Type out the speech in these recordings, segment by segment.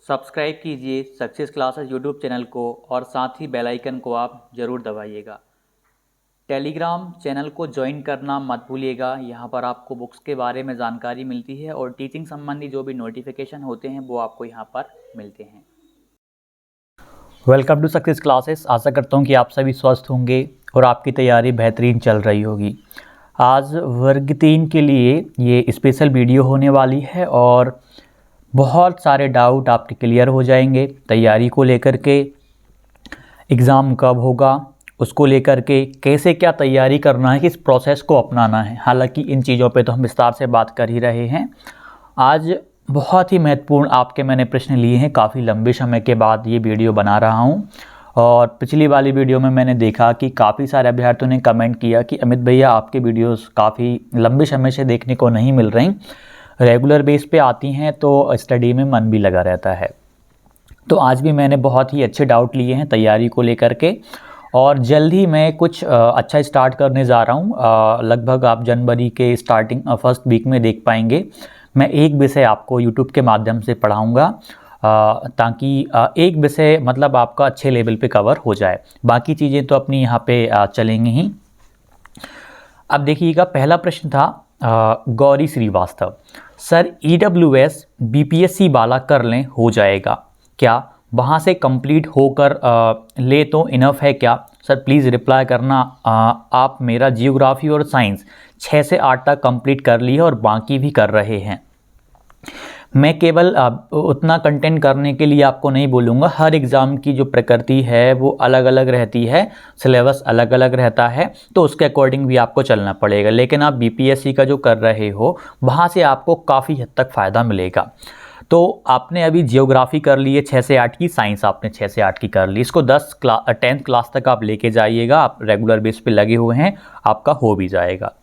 Subscribe कीजिए success classes YouTube channel को और साथ ही बेल आइकन को आप ज़रूर दबाइएगा। टेलीग्राम चैनल को ज्वाइन करना मत भूलिएगा। यहाँ पर आपको बुक्स के बारे में जानकारी मिलती है और टीचिंग संबंधी जो भी नोटिफिकेशन होते हैं वो आपको यहाँ पर मिलते हैं। Welcome to success classes. आशा करता हूँ कि आप सभी स्वस्थ होंगे और आपकी तैयारी बेहतरीन चल रही होगी। आज वर्ग 3 के लिए ये स्पेशल वीडियो होने वाली है और बहुत सारे डाउट आपके क्लियर हो जाएंगे तैयारी को लेकर के। एग्ज़ाम कब होगा उसको लेकर के, कैसे क्या तैयारी करना है, किस प्रोसेस को अपनाना है। हालांकि इन चीज़ों पे तो हम विस्तार से बात कर ही रहे हैं। आज बहुत ही महत्वपूर्ण आपके मैंने प्रश्न लिए हैं। काफ़ी लंबे समय के बाद ये वीडियो बना रहा हूँ और पिछली वाली वीडियो में मैंने देखा कि काफ़ी सारे अभ्यर्थियों ने कमेंट किया कि अमित भैया आपके वीडियोस काफ़ी लंबे समय से देखने को नहीं मिल रही, रेगुलर बेस पे आती हैं तो स्टडी में मन भी लगा रहता है। तो आज भी मैंने बहुत ही अच्छे डाउट लिए हैं तैयारी को लेकर के और जल्द ही मैं कुछ अच्छा स्टार्ट करने जा रहा हूँ। लगभग आप जनवरी के स्टार्टिंग फर्स्ट वीक में देख पाएंगे। मैं एक विषय आपको यूट्यूब के माध्यम से पढ़ाऊँगा ताकि एक विषय मतलब आपका अच्छे लेवल पे कवर हो जाए। बाकी चीज़ें तो अपनी यहाँ पे चलेंगी ही। अब देखिएगा, पहला प्रश्न था Gauri Srivastava, sir EWS BPSC वाला कर लें हो जाएगा क्या? वहाँ से कंप्लीट होकर ले तो इनफ है क्या? सर प्लीज़ रिप्लाई करना। आप मेरा जियोग्राफी और साइंस 6 से 8 तक कंप्लीट कर ली है और बाकी भी कर रहे हैं। मैं केवल उतना कंटेंट करने के लिए आपको नहीं बोलूँगा। हर एग्ज़ाम की जो प्रकृति है वो अलग अलग रहती है, सिलेबस अलग अलग रहता है, तो उसके अकॉर्डिंग भी आपको चलना पड़ेगा। लेकिन आप BPSC का जो कर रहे हो वहाँ से आपको काफ़ी हद तक फ़ायदा मिलेगा। तो आपने अभी जियोग्राफी कर ली है 6 से 8 की, साइंस आपने 6 से 8 की कर ली। इसको 10th क्लास तक आप लेके जाइएगा। आप रेगुलर बेस पे लगे हुए हैं, आपका हो भी जाएगा।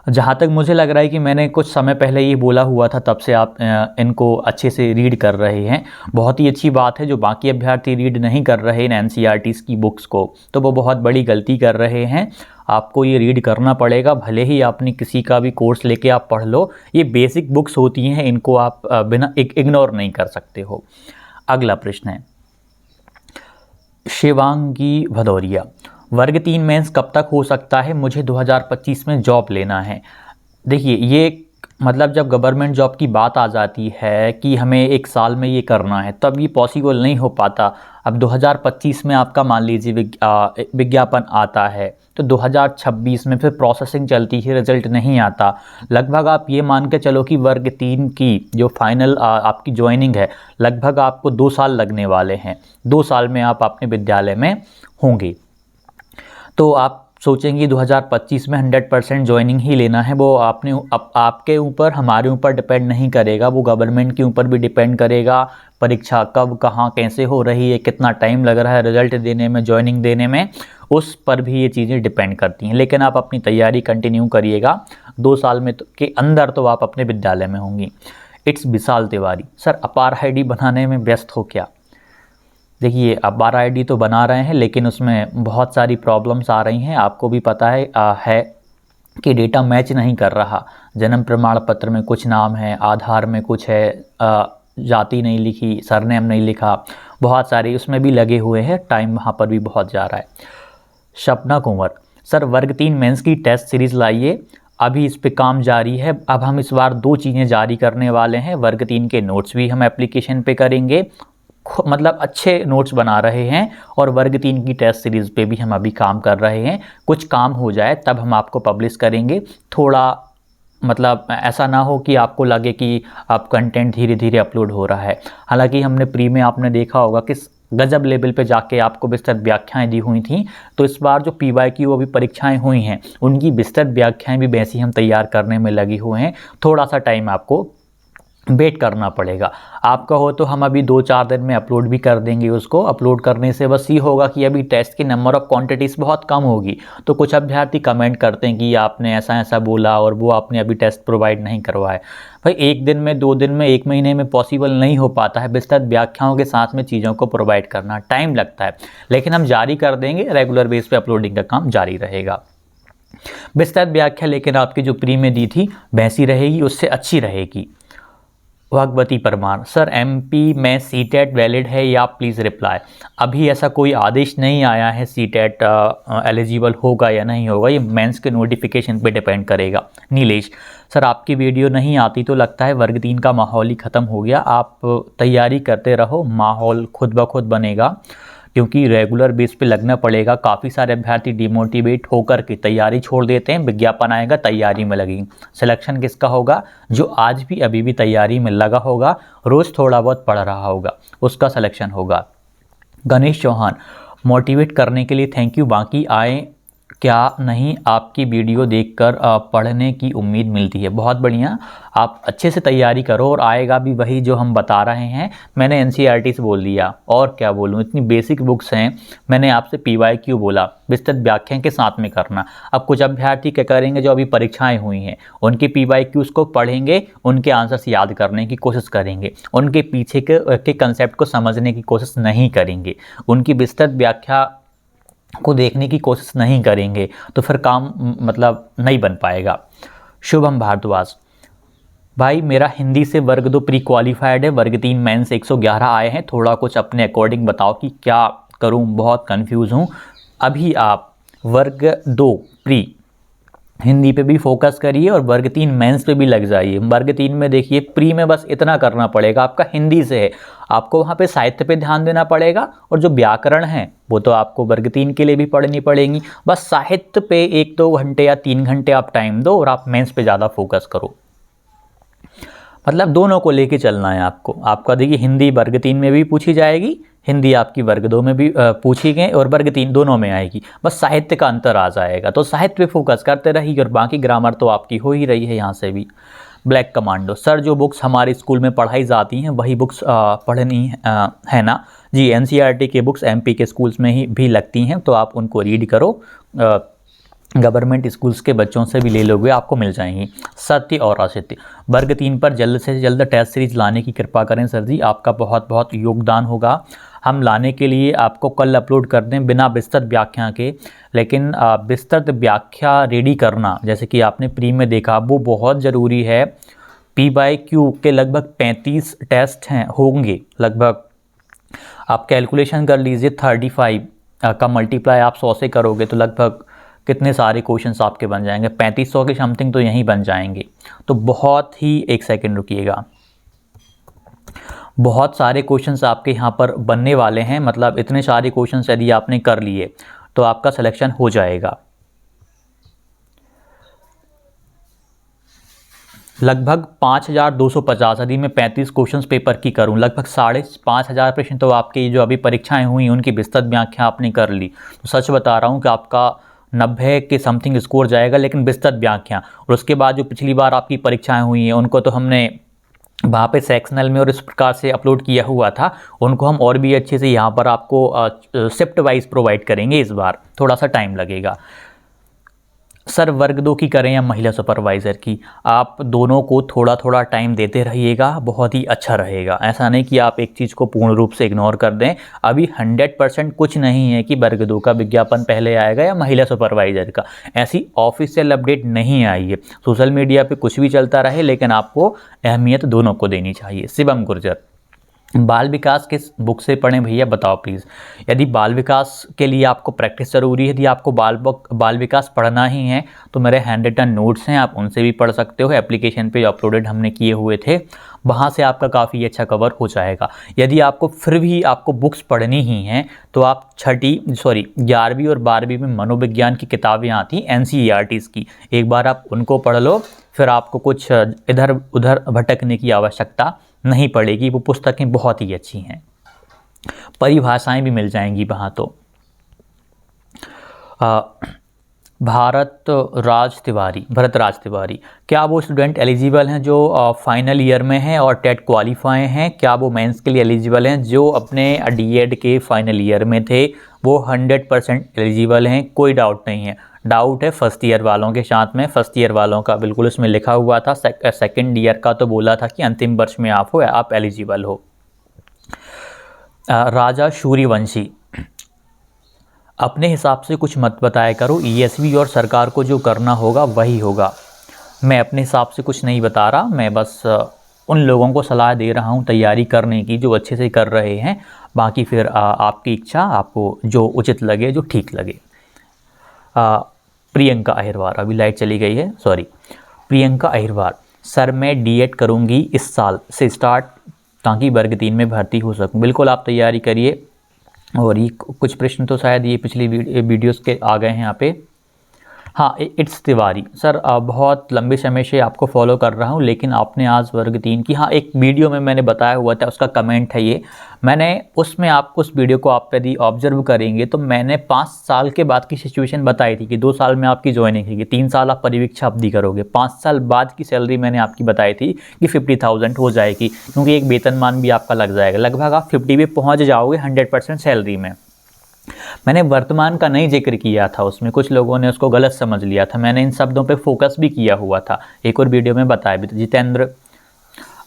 जहाँ तक मुझे लग रहा है कि मैंने कुछ समय पहले ये बोला हुआ था, तब से आप इनको अच्छे से रीड कर रहे हैं। बहुत ही अच्छी बात है। जो बाकी अभ्यर्थी रीड नहीं कर रहे इन NCERTs की बुक्स को, तो वो बहुत बड़ी गलती कर रहे हैं। आपको ये रीड करना पड़ेगा। भले ही आपने किसी का भी कोर्स लेके आप पढ़ लो, ये बेसिक बुक्स होती हैं, इनको आप बिना इग्नोर नहीं कर सकते हो। अगला प्रश्न है शिवांगी भदौरिया, वर्ग 3 मेंस कब तक हो सकता है? मुझे 2025 में जॉब लेना है। देखिए, ये मतलब जब गवर्नमेंट जॉब की बात आ जाती है कि हमें 1 साल में ये करना है, तब ये पॉसिबल नहीं हो पाता। अब 2025 में आपका मान लीजिए विज्ञापन आता है, तो 2026 में फिर प्रोसेसिंग चलती है, रिजल्ट नहीं आता। लगभग आप ये मान के चलो कि वर्ग 3 की जो फाइनल आपकी ज्वाइनिंग है, लगभग आपको 2 साल लगने वाले हैं। 2 साल में आप अपने विद्यालय में होंगे। तो आप सोचेंगे 2025 में 100% ज्वाइनिंग ही लेना है। वो आपके ऊपर, हमारे ऊपर डिपेंड नहीं करेगा, वो गवर्नमेंट के ऊपर भी डिपेंड करेगा। परीक्षा कब, कहाँ, कैसे हो रही है, कितना टाइम लग रहा है रिजल्ट देने में, ज्वाइनिंग देने में, उस पर भी ये चीज़ें डिपेंड करती हैं। लेकिन आप अपनी तैयारी कंटिन्यू करिएगा। 2 साल में के अंदर तो आप अपने विद्यालय में होंगी। इट्स विशाल तिवारी, सर अपार ID बनाने में व्यस्त हो क्या? देखिए, अब 12 ID तो बना रहे हैं, लेकिन उसमें बहुत सारी प्रॉब्लम्स आ रही हैं। आपको भी पता है कि डेटा मैच नहीं कर रहा। जन्म प्रमाण पत्र में कुछ नाम है, आधार में कुछ है, जाति नहीं लिखी, सरनेम नहीं लिखा, बहुत सारे उसमें भी लगे हुए हैं। टाइम वहाँ पर भी बहुत जा रहा है। सपना कुंवर, सर वर्ग 3 मेंस की टेस्ट सीरीज़ लाइए, अभी इस पे काम जारी है। अब हम इस बार 2 चीज़ें जारी करने वाले हैं। वर्ग 3 के नोट्स भी हम एप्लीकेशन पे करेंगे, मतलब अच्छे नोट्स बना रहे हैं, और वर्ग 3 की टेस्ट सीरीज़ पे भी हम अभी काम कर रहे हैं। कुछ काम हो जाए तब हम आपको पब्लिश करेंगे। थोड़ा मतलब ऐसा ना हो कि आपको लगे कि आप कंटेंट धीरे धीरे अपलोड हो रहा है। हालांकि हमने प्री में आपने देखा होगा कि गजब लेवल पे जाके आपको विस्तृत व्याख्याएं दी हुई थी। तो इस बार जो PYQ अभी परीक्षाएं हुई हैं, उनकी विस्तृत व्याख्याएं भी वैसी हम तैयार करने में लगे हुए हैं। थोड़ा सा टाइम आपको वेट करना पड़ेगा। आपका हो तो हम अभी 2-4 दिन में अपलोड भी कर देंगे उसको। अपलोड करने से बस ये होगा कि अभी टेस्ट की नंबर ऑफ़ क्वांटिटीज़ बहुत कम होगी। तो कुछ अभ्यर्थी कमेंट करते हैं कि आपने ऐसा ऐसा बोला और वो आपने अभी टेस्ट प्रोवाइड नहीं करवाए। भाई 1 दिन में, 2 दिन में, 1 महीने में पॉसिबल नहीं हो पाता है। विस्तृत व्याख्याओं के साथ में चीज़ों को प्रोवाइड करना टाइम लगता है, लेकिन हम जारी कर देंगे। रेगुलर बेस पे अपलोडिंग का काम जारी रहेगा। विस्तृत व्याख्या लेकिन आपकी जो प्री में दी थी वैसी रहेगी, उससे अच्छी रहेगी। भगवती परमार, सर एमपी में सीटेट वैलिड है या प्लीज़ रिप्लाई। अभी ऐसा कोई आदेश नहीं आया है सीटेट एलिजिबल होगा या नहीं होगा, ये मेंस के नोटिफिकेशन पे डिपेंड करेगा। नीलेश, सर आपकी वीडियो नहीं आती तो लगता है वर्ग 3 का माहौल ही ख़त्म हो गया। आप तैयारी करते रहो, माहौल खुद ब खुद बनेगा, क्योंकि रेगुलर बेस पे लगना पड़ेगा। काफ़ी सारे अभ्यर्थी डिमोटिवेट होकर के तैयारी छोड़ देते हैं, विज्ञापन आएगा तैयारी में लगेंगे। सिलेक्शन किसका होगा? जो आज भी अभी भी तैयारी में लगा होगा, रोज़ थोड़ा बहुत पढ़ रहा होगा, उसका सिलेक्शन होगा। गणेश चौहान, मोटिवेट करने के लिए थैंक यू। बाकी आए क्या नहीं, आपकी वीडियो देखकर पढ़ने की उम्मीद मिलती है। बहुत बढ़िया, आप अच्छे से तैयारी करो और आएगा भी वही जो हम बता रहे हैं। मैंने एनसीईआरटी से बोल दिया, और क्या बोलूँ, इतनी बेसिक बुक्स हैं। मैंने आपसे पीवाईक्यू बोला, विस्तृत व्याख्या के साथ में करना। अब कुछ अभ्यर्थी क्या करेंगे, जो अभी परीक्षाएं हुई हैं उनके पीवाईक्यूज़ को पढ़ेंगे, उनके आंसर्स याद करने की कोशिश करेंगे, उनके पीछे के कंसेप्ट को समझने की कोशिश नहीं करेंगे, उनकी विस्तृत व्याख्या को देखने की कोशिश नहीं करेंगे, तो फिर काम मतलब नहीं बन पाएगा। शुभम भारद्वाज, भाई मेरा हिंदी से वर्ग 2 प्री क्वालिफाइड है, वर्ग 3 मेंस 111 आए हैं, थोड़ा कुछ अपने अकॉर्डिंग बताओ कि क्या करूं, बहुत कंफ्यूज हूं। अभी आप वर्ग 2 प्री हिंदी पे भी फोकस करिए और वर्ग 3 मेंस पे भी लग जाइए। वर्ग 3 में देखिए, प्री में बस इतना करना पड़ेगा, आपका हिंदी से है, आपको वहाँ पे साहित्य पे ध्यान देना पड़ेगा, और जो व्याकरण है वो तो आपको वर्ग 3 के लिए भी पढ़नी पड़ेगी। बस साहित्य पे 1-2 घंटे या 3 घंटे आप टाइम दो और आप मेंस पे ज़्यादा फोकस करो। मतलब दोनों को लेके चलना है आपको। आपका देखिए, हिंदी वर्ग 3 में भी पूछी जाएगी, हिंदी आपकी वर्ग 2 में भी पूछी गई, और वर्ग 3 दोनों में आएगी। बस साहित्य का अंतर आ जाएगा, तो साहित्य पे फोकस करते रहिए, और बाकी ग्रामर तो आपकी हो ही रही है यहाँ से भी। ब्लैक कमांडो, सर जो बुक्स हमारे स्कूल में पढ़ाई जाती हैं वही बुक्स पढ़नी है ना? जी, एनसीईआरटी के बुक्स एमपी के स्कूल्स में ही भी लगती हैं, तो आप उनको रीड करो। गवर्नमेंट स्कूल्स के बच्चों से भी ले लोगे, आपको मिल जाएंगी। सत्य और असत्य, वर्ग 3 पर जल्द से जल्द टेस्ट सीरीज लाने की कृपा करें सर जी, आपका बहुत बहुत योगदान होगा। हम लाने के लिए आपको कल अपलोड कर दें बिना विस्तृत व्याख्या के, लेकिन विस्तृत व्याख्या रेडी करना, जैसे कि आपने प्री में देखा, वो बहुत ज़रूरी है। पीवाईक्यू के लगभग 35 टेस्ट हैं, होंगे लगभग। आप कैलकुलेशन कर लीजिए, 35 का मल्टीप्लाई आप 100 से करोगे तो लगभग कितने सारे क्वेश्चंस आपके बन जाएंगे, 3500 के समथिंग तो यहीं बन जाएंगे। तो बहुत ही, एक सेकंड रुकिएगा, बहुत सारे क्वेश्चंस आपके यहाँ पर बनने वाले हैं। मतलब इतने सारे क्वेश्चंस यदि आपने कर लिए तो आपका सिलेक्शन हो जाएगा। लगभग 5250, यदि मैं 35 क्वेश्चंस पेपर की करूं, लगभग 5500 प्रश्न तो आपके जो अभी परीक्षाएं हुई उनकी विस्तृत व्याख्या आपने कर ली। तो सच बता रहा हूं कि आपका 90 के समथिंग स्कोर जाएगा, लेकिन विस्तृत व्याख्या। और उसके बाद जो पिछली बार आपकी परीक्षाएं हुई हैं उनको तो हमने वहाँ पे सेक्शनल में और इस प्रकार से अपलोड किया हुआ था, उनको हम और भी अच्छे से यहाँ पर आपको शिफ्ट वाइज प्रोवाइड करेंगे। इस बार थोड़ा सा टाइम लगेगा। सर वर्ग 2 की करें या महिला सुपरवाइज़र की, आप दोनों को थोड़ा थोड़ा टाइम देते रहिएगा, बहुत ही अच्छा रहेगा। ऐसा नहीं कि आप एक चीज़ को पूर्ण रूप से इग्नोर कर दें। अभी 100% कुछ नहीं है कि वर्ग 2 का विज्ञापन पहले आएगा या महिला सुपरवाइज़र का, ऐसी ऑफिशियल अपडेट नहीं आई है। सोशल मीडिया पे कुछ भी चलता रहे, लेकिन आपको अहमियत दोनों को देनी चाहिए। शिवम गुर्जर, बाल विकास किस बुक से पढ़ें भैया बताओ प्लीज़। यदि बाल विकास के लिए आपको प्रैक्टिस ज़रूरी है, यदि आपको बाल विकास पढ़ना ही है तो मेरे हैंड रिटन नोट्स हैं, आप उनसे भी पढ़ सकते हो। एप्लीकेशन पे अपलोडेड हमने किए हुए थे, वहाँ से आपका काफ़ी अच्छा कवर हो जाएगा। यदि आपको फिर भी आपको बुक्स पढ़नी ही हैं तो आप 11वीं और 12वीं में मनोविज्ञान की किताबें आती एनसीईआरटीज़ की, एक बार आप उनको पढ़ लो, फिर आपको कुछ इधर उधर भटकने की आवश्यकता नहीं पड़ेगी। वो पुस्तकें बहुत ही अच्छी हैं, परिभाषाएं भी मिल जाएंगी वहाँ। तो भरत राज तिवारी, क्या वो स्टूडेंट एलिजिबल हैं जो फाइनल ईयर में हैं और टेट क्वालिफाई हैं? क्या वो मेंस के लिए एलिजिबल हैं? जो अपने डीएड के फाइनल ईयर में थे वो 100% एलिजिबल हैं, कोई डाउट नहीं है। डाउट है फर्स्ट ईयर वालों के साथ में, फर्स्ट ईयर वालों का बिल्कुल उसमें लिखा हुआ था। सेकंड ईयर का तो बोला था कि अंतिम वर्ष में आप एलिजिबल हो। राजा सूर्यवंशी, अपने हिसाब से कुछ मत बताया करो, ईएसवी और सरकार को जो करना होगा वही होगा। मैं अपने हिसाब से कुछ नहीं बता रहा, मैं बस उन लोगों को सलाह दे रहा हूँ तैयारी करने की जो अच्छे से कर रहे हैं। बाकी फिर आपकी इच्छा, आपको जो उचित लगे, जो ठीक लगे। प्रियंका अहिरवार, अभी लाइट चली गई है, सॉरी। प्रियंका अहिरवार, सर मैं डीएड करूँगी इस साल से स्टार्ट ताकि वर्ग 3 में भर्ती हो सकूँ। बिल्कुल आप तैयारी करिए। और ये कुछ प्रश्न तो शायद ये पिछली वीडियोस के आ गए हैं यहाँ पे। हाँ, इट्स तिवारी, सर बहुत लंबे समय से आपको फॉलो कर रहा हूँ, लेकिन आपने आज वर्ग 3 की, हाँ एक वीडियो में मैंने बताया हुआ था, उसका कमेंट है ये। मैंने उसमें आपको उस वीडियो को आप यदि ऑब्जर्व करेंगे तो मैंने 5 साल के बाद की सिचुएशन बताई थी कि 2 साल में आपकी ज्वाइनिंग होगी, 3 साल आप परिवीक्षा अवधि करोगे, 5 साल बाद की सैलरी मैंने आपकी बताई थी कि 50,000 हो जाएगी, क्योंकि एक वेतनमान भी आपका लग जाएगा, लगभग आप 50 पे पहुँच जाओगे 100% सैलरी में। मैंने वर्तमान का नहीं जिक्र किया था, उसमें कुछ लोगों ने उसको गलत समझ लिया था, मैंने इन शब्दों पे फोकस भी किया हुआ था, एक और वीडियो में बताया भी था। जितेंद्र,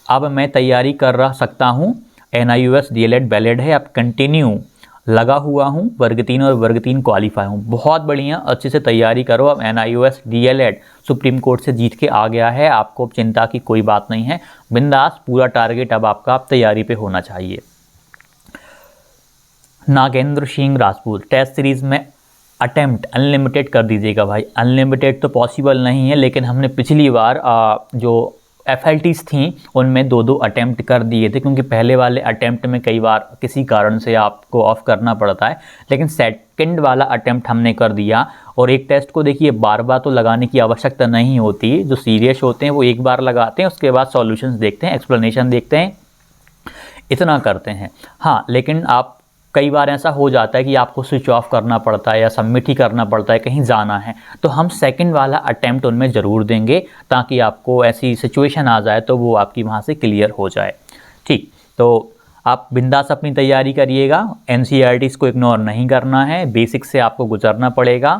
अब मैं तैयारी कर सकता हूँ, NIOS DLED वैलिड है, अब कंटिन्यू लगा हुआ हूँ, वर्ग 3 और वर्ग 3 क्वालिफाई हूँ। बहुत बढ़िया, अच्छे से तैयारी करो। अब NIOS DLED सुप्रीम कोर्ट से जीत के आ गया है, आपको चिंता की कोई बात नहीं है, बिंदास, पूरा टारगेट अब आपका आप तैयारी पे होना चाहिए। नागेंद्र सिंह राजपूत, टेस्ट सीरीज़ में अटेम्प्ट अनलिमिटेड कर दीजिएगा भाई। अनलिमिटेड तो पॉसिबल नहीं है, लेकिन हमने पिछली बार जो FLTs थी उनमें 2-2 अटेम्प्ट कर दिए थे, क्योंकि पहले वाले अटेम्प्ट में कई बार किसी कारण से आपको ऑफ करना पड़ता है, लेकिन सेकंड वाला अटेम्प्ट हमने कर दिया। और एक टेस्ट को देखिए बार बार तो लगाने की आवश्यकता नहीं होती, जो सीरियस होते हैं वो एक बार लगाते हैं, उसके बाद सॉल्यूशंस देखते हैं, एक्सप्लेनेशन देखते हैं, इतना करते हैं। हाँ, लेकिन आप कई बार ऐसा हो जाता है कि आपको स्विच ऑफ करना पड़ता है या सबमिट ही करना पड़ता है, कहीं जाना है, तो हम सेकंड वाला अटेम्प्ट उनमें ज़रूर देंगे, ताकि आपको ऐसी सिचुएशन आ जाए तो वो आपकी वहाँ से क्लियर हो जाए। ठीक, तो आप बिंदास अपनी तैयारी करिएगा, NCERTs को इग्नोर नहीं करना है, बेसिक से आपको गुजरना पड़ेगा।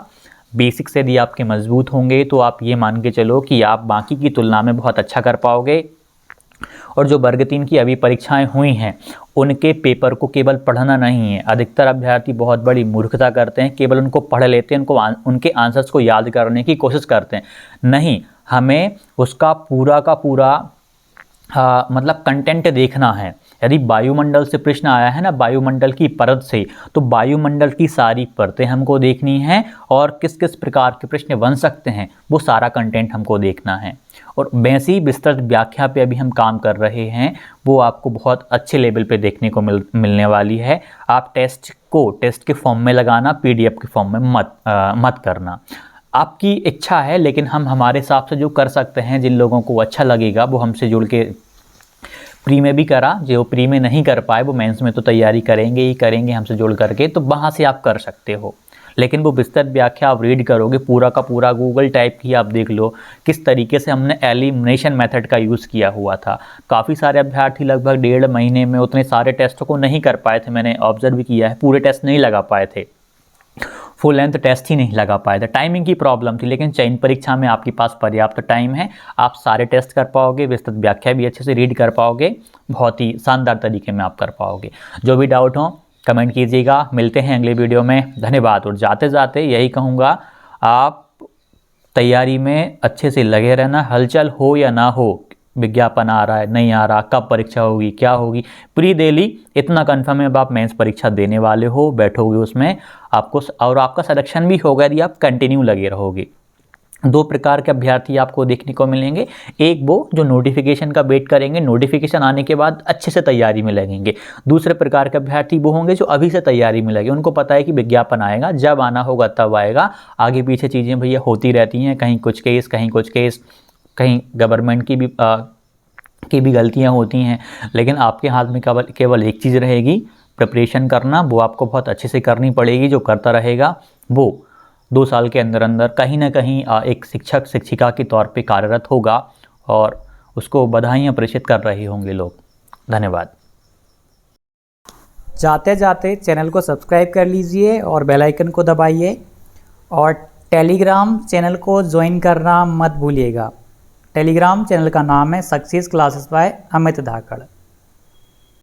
बेसिक से यदि आपके मजबूत होंगे तो आप ये मान के चलो कि आप बाकी की तुलना में बहुत अच्छा कर पाओगे। और जो वर्ग 3 की अभी परीक्षाएं हुई हैं उनके पेपर को केवल पढ़ना नहीं है, अधिकतर अभ्यर्थी बहुत बड़ी मूर्खता करते हैं, केवल उनको पढ़ लेते हैं, उनके आंसर्स को याद करने की कोशिश करते हैं। नहीं, हमें उसका पूरा का पूरा मतलब कंटेंट देखना है। यदि वायुमंडल से प्रश्न आया है ना, वायुमंडल की परत से, तो वायुमंडल की सारी परतें हमको देखनी है और किस किस प्रकार के प्रश्न बन सकते हैं वो सारा कंटेंट हमको देखना है। और वैसी विस्तृत व्याख्या पे अभी हम काम कर रहे हैं, वो आपको बहुत अच्छे लेवल पे देखने को मिलने वाली है। आप टेस्ट को टेस्ट के फॉर्म में लगाना, PDF के फॉर्म में मत करना। आपकी इच्छा है, लेकिन हम हमारे हिसाब से जो कर सकते हैं, जिन लोगों को अच्छा लगेगा वो हमसे जुड़ के प्री में भी करा, जो प्री में नहीं कर पाए वो मेंस में तो तैयारी करेंगे ही करेंगे हमसे जुड़ करके, तो वहाँ से आप कर सकते हो। लेकिन वो विस्तृत व्याख्या आप रीड करोगे, पूरा का पूरा गूगल टाइप की आप देख लो किस तरीके से हमने एलिमिनेशन मेथड का यूज़ किया हुआ था। काफ़ी सारे अभ्यर्थी लगभग 1.5 महीने में उतने सारे टेस्टों को नहीं कर पाए थे, मैंने ऑब्जर्व किया है, पूरे टेस्ट नहीं लगा पाए थे, फुल लेंथ टेस्ट ही नहीं लगा पाए थे, टाइमिंग की प्रॉब्लम थी। लेकिन चयन परीक्षा में आपके पास पर्याप्त टाइम है, आप सारे टेस्ट कर पाओगे, विस्तृत व्याख्या भी अच्छे से रीड कर पाओगे, बहुत ही शानदार तरीके में आप कर पाओगे। जो भी डाउट हो कमेंट कीजिएगा, मिलते हैं अगले वीडियो में, धन्यवाद। और जाते जाते यही कहूँगा, आप तैयारी में अच्छे से लगे रहना, हलचल हो या ना हो, विज्ञापन आ रहा है नहीं आ रहा, कब परीक्षा होगी क्या होगी, प्री दिल्ली इतना कंफर्म है, अब आप मेंस परीक्षा देने वाले हो, बैठोगे उसमें आपको, और आपका सिलेक्शन भी होगा यदि आप कंटिन्यू लगे रहोगे। 2 प्रकार के अभ्यर्थी आपको देखने को मिलेंगे, एक वो जो नोटिफिकेशन का वेट करेंगे, नोटिफिकेशन आने के बाद अच्छे से तैयारी में लगेंगे। दूसरे प्रकार के अभ्यर्थी वो होंगे जो अभी से तैयारी में लगे, उनको पता है कि विज्ञापन आएगा, जब आना होगा तब आएगा, आगे पीछे चीज़ें भैया होती रहती हैं, कहीं कुछ केस कहीं कुछ केस, कहीं गवर्नमेंट की भी गलतियां होती हैं। लेकिन आपके हाथ में केवल एक चीज़ रहेगी, प्रिपरेशन करना, वो आपको बहुत अच्छे से करनी पड़ेगी। जो करता रहेगा वो 2 साल के अंदर अंदर कहीं ना कहीं एक शिक्षक शिक्षिका के तौर पे कार्यरत होगा और उसको बधाइयाँ प्रेषित कर रहे होंगे लोग। धन्यवाद। जाते जाते चैनल को सब्सक्राइब कर लीजिए और बेल आइकन को दबाइए, और टेलीग्राम चैनल को ज्वाइन करना मत भूलिएगा। टेलीग्राम चैनल का नाम है सक्सेस क्लासेस बाय अमित धाकड़।